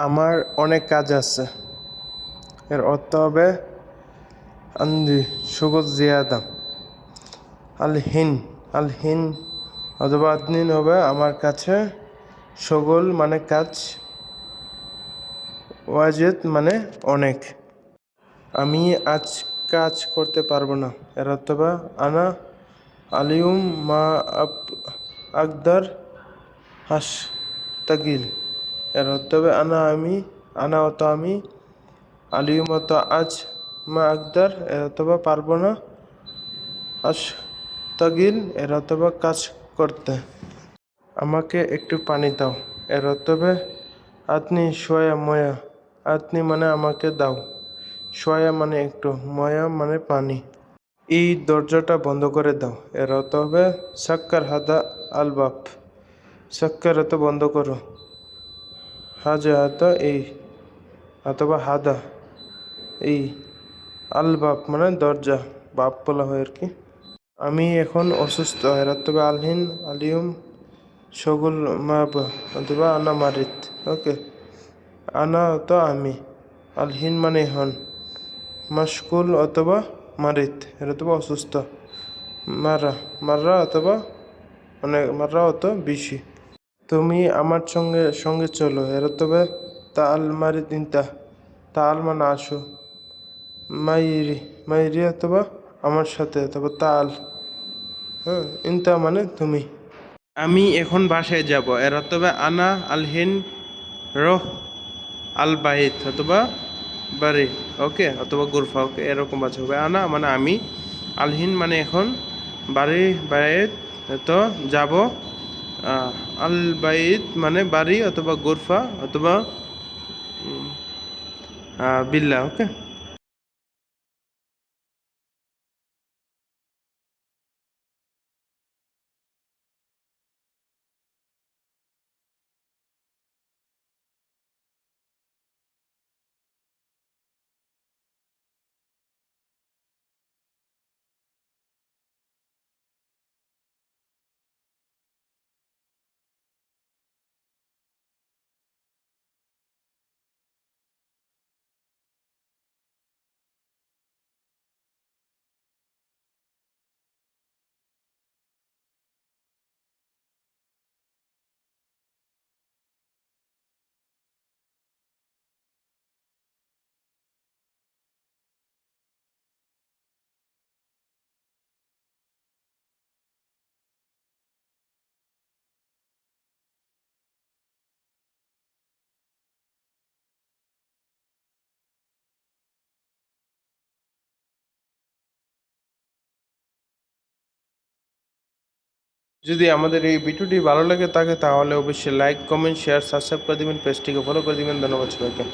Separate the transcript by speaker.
Speaker 1: আমার অনেক কাজ আছে। এর অর্থ হবে আন্দি শুগল জিয়াদা। আলহিন আলহিন অথবা আদনিন হবে আমার কাছে। শগল মানে কাজ, ওয়াজেদ মানে অনেক। আমি আজ কাজ করতে পারবো না। এর অর্থ হবে আনা আলিউম মা আকদার হাস তাগিল। এর অর্থ হবে আনা অত আমি, আলিউম অত আজ, মা আকদার এর অর্থ হবে পারবো না, হাস তাগিল এর অর্থ হবে কাজ করতে। আমাকে একটু পানি দাও। এর অর্থ হবে আতনি সোয়া ময়া। আতনি মানে আমাকে দাও, সোয়া মানে একটু, ময়া মানে পানি। এই দরজাটা বন্ধ করে দাও। এর অর্থ হবে সাক্কার হাদা আলবাব। সাক্কার অত বন্ধ করো, হাজা হাত এই অথবা হাদা এই, আলবাব মানে দরজা, বাপ বলা হয় আর কি। আমি এখন অসুস্থ। এর অর্থ হবে আলহিন আলিউম শগুল মাব অথবা আনা মারিত। ওকে, আনা অত আমি, আলহিন মানে হন, মাশকুল অথবা মারিত এর অথবা অসুস্থ, মারা মাররা অথবা মানে মাররা অত বেশি। তুমি আমার সঙ্গে সঙ্গে চলো। এর অর্থ হবে তাল মারিত ইন্তা। তাল মানে আসো, মাইরি মাইরি অথবা আমার সাথে অথবা তাল। হ্যাঁ, ইন্তা মানে তুমি। আমি এখন বাসায় যাব। এর অর্থ হবে আনা আলহিন রহ আল বাইত অথবা বাড়ি। ওকে, অথবা গুরফা। ওকে, এরকম আছে হবে। আনা মানে আমি, আলহিন মানে এখন, বাড়ি বাইত তো যাব, আল বাইত মানে বাড়ি অথবা গুরফা অথবা বিল্লা। ওকে। যদি আমাদের এই ভিডিওটি ভালো লাগে থাকে তাহলে অবশ্যই লাইক কমেন্ট শেয়ার সাবস্ক্রাইব করে দিবেন, পেজটিকে ফলো করে দিবেন। ধন্যবাদ সবাইকে।